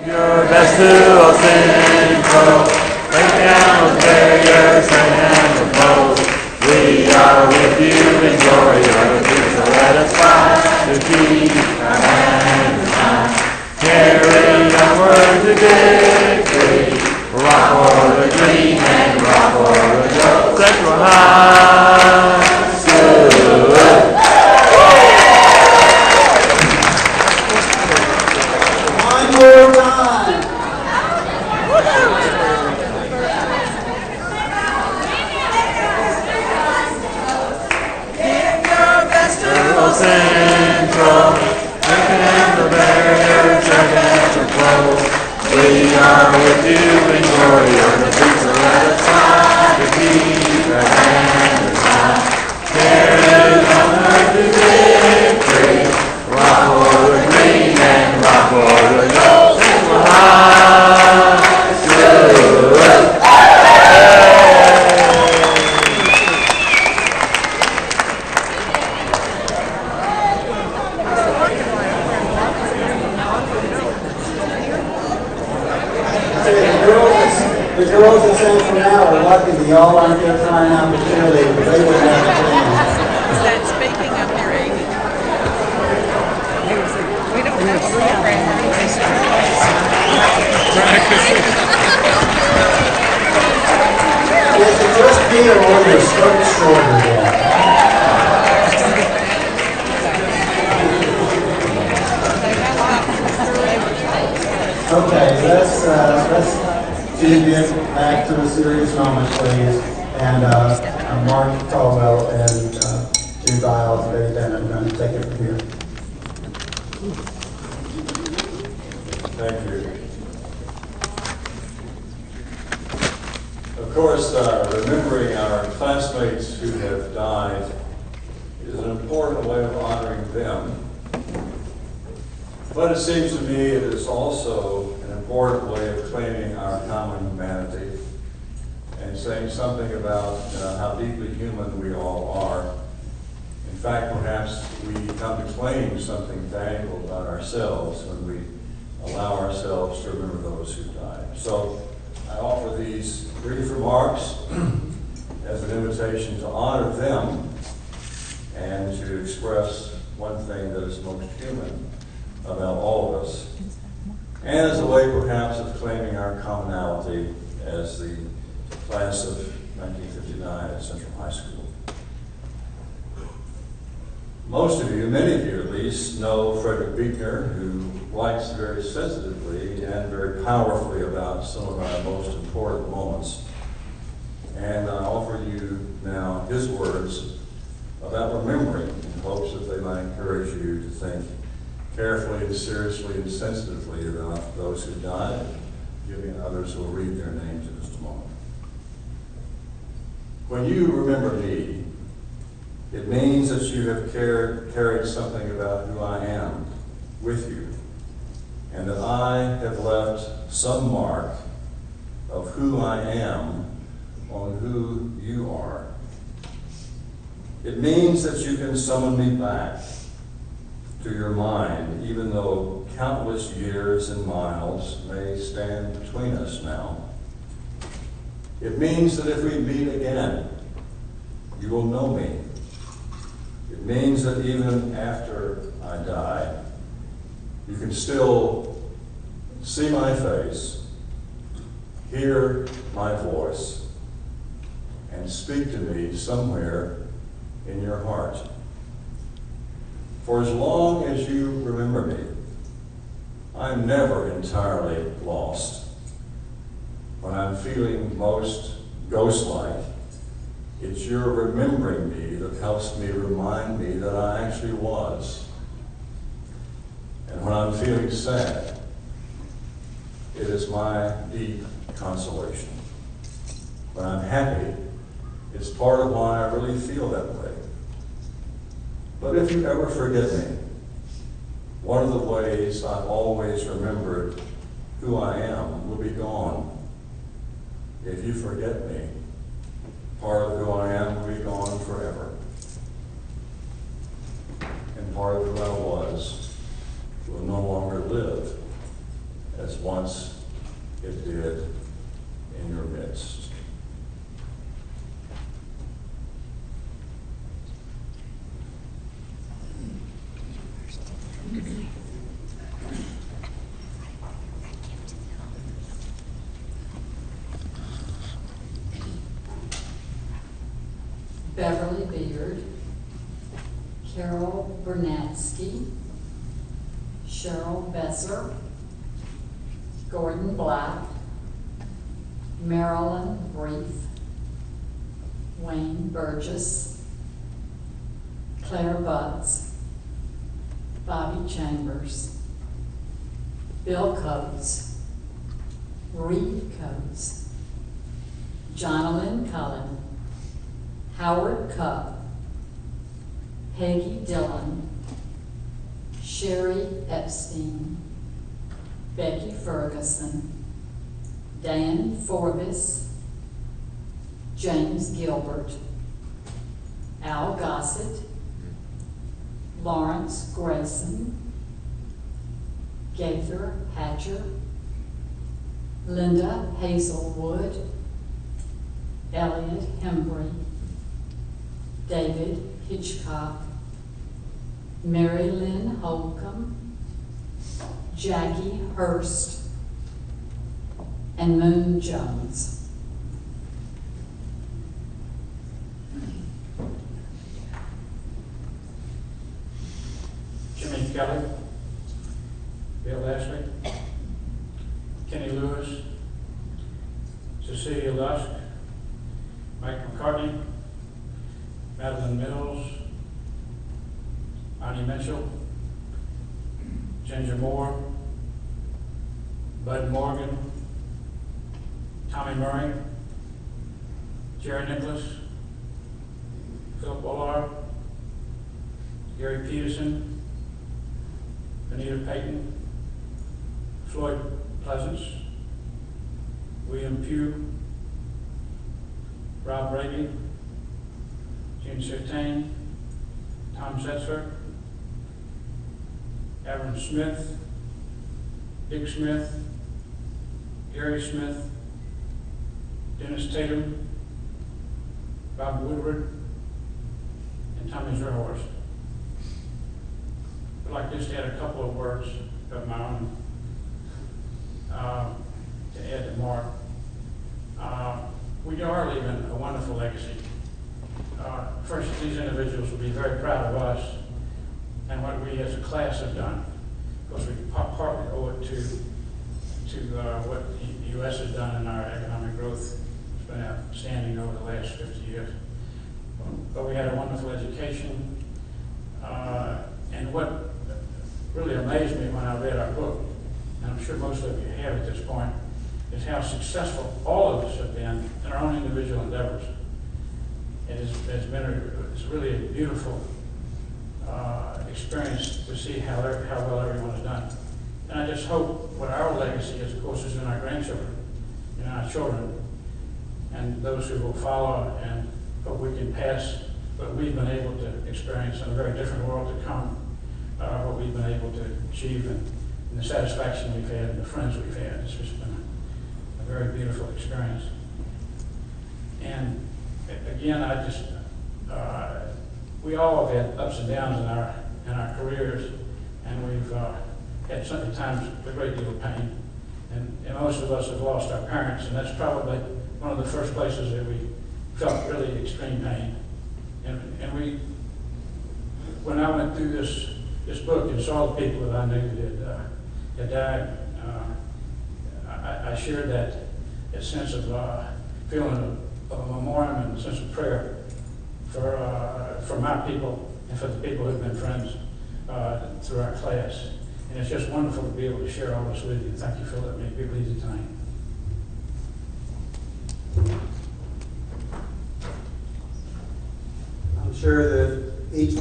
Your best to all Central. Break down those barriers and the foes. We are with you in glory. You're the future. Let us fight to keep our hand in hand. Carry onward to victory. Rock for the dream and rock for the gold. Central High School. One more time. Give your best to Los Central. Breaking down the barriers, dragging the close. We are with you in glory. You're the future. Let us fight to keep our hand in hand. Carry onward to victory. Rock for the green and rock for the gold. Central High School. The girls at Central now are lucky that y'all aren't there trying out for cheerleaders. They wouldn't have a chance. Is that speaking of your age? We don't have a program where they start Is it just me or are your skirts shorter yet? Okay, let's get back to a serious moment, please. And Mark Caldwell and Jim Biles, Betty Bennett, are going to take it from here. Thank you. Of course, remembering our classmates who have died is an important way of honoring them. But it seems to me it is also an important way of claiming our common humanity and saying something about how deeply human we all are. In fact, perhaps we come to claim something valuable about ourselves when we allow ourselves to remember those who died. So I offer these brief remarks as an invitation to honor them and to express one thing that is most human about all of us, and as a way perhaps of claiming our commonality as the class of 1959 at Central High School. Most of you, many of you at least, know Frederick Buechner, who writes very sensitively and very powerfully about some of our most important moments. And I offer you now his words about remembering in hopes that they might encourage you to think carefully and seriously and sensitively about those who died, giving others who will read their names in just a moment. When you remember me, it means that you have carried something about who I am with you, and that I have left some mark of who I am on who you are. It means that you can summon me back to your mind, even though countless years and miles may stand between us now. It means that if we meet again, you will know me. It means that even after I die, you can still see my face, hear my voice, and speak to me somewhere in your heart. For as long as you remember me, I'm never entirely lost. When I'm feeling most ghost-like, it's your remembering me that helps me remind me that I actually was. And when I'm feeling sad, it is my deep consolation. When I'm happy, it's part of why I really feel that way. But if you ever forget me, one of the ways I've always remembered who I am will be gone. If you forget me, part of who I am will be gone forever. And part of who I was will no longer live as once it did in your midst. Beverly Beard, Carol Bernatsky, Cheryl Besser, Gordon Black, Marilyn Reith, Wayne Burgess, Claire Butts, Bobby Chambers, Bill Coates, Reed Coates, Jonalyn Cullen, Howard Cupp, Peggy Dillon, Sherry Epstein, Becky Ferguson, Dan Forbes, James Gilbert, Al Gossett, Lawrence Grayson, Gaither Hatcher, Linda Hazelwood, Elliot Hembry, David Hitchcock, Mary Lynn Holcomb, Jackie Hurst, and Moon Jones. Jimmy Kelly, Bill Leslie, Kenny Lewis, Cecilia Lusk, Mike McCartney, Madeline Mills, Bonnie Mitchell, Ginger Moore, Bud Morgan, Tommy Murray, Jerry Nicholas, Philip Bullard, Gary Peterson, Anita Payton, Floyd Pleasance, William Pugh, Rob Brady, Gene Sertain, Tom Setzler, Aaron Smith, Dick Smith, Gary Smith, Dennis Tatum, Bob Woodward, and Tommy Zerhorst. I'd like just to add a couple of words of my own to add to Mark. We are leaving a wonderful legacy. First, these individuals will be very proud of us and what we as a class have done. Of course, we partly owe it to what the U.S. has done in our economic growth. It's been outstanding over the last 50 years. But we had a wonderful education. And what really amazed me when I read our book, and I'm sure most of you have at this point, is how successful all of us have been in our own individual endeavors. It's really a beautiful experience to see how well everyone has done. And I just hope what our legacy is, of course, is in our grandchildren, in our children, and those who will follow, and hope we can pass what we've been able to experience in a very different world to come, what we've been able to achieve, and the satisfaction we've had, and the friends we've had. It's just been a very beautiful experience. And again, we all have had ups and downs in our careers, and we've had sometimes a great deal of pain. And most of us have lost our parents, and that's probably one of the first places that we felt really extreme pain. And when I went through this book and saw the people that I knew that had died, I shared that sense of feeling of a memoriam and a sense of prayer for my people and for the people who've been friends through our class. And it's just wonderful to be able to share all this with you. Thank you for letting me be with you tonight. I'm sure that each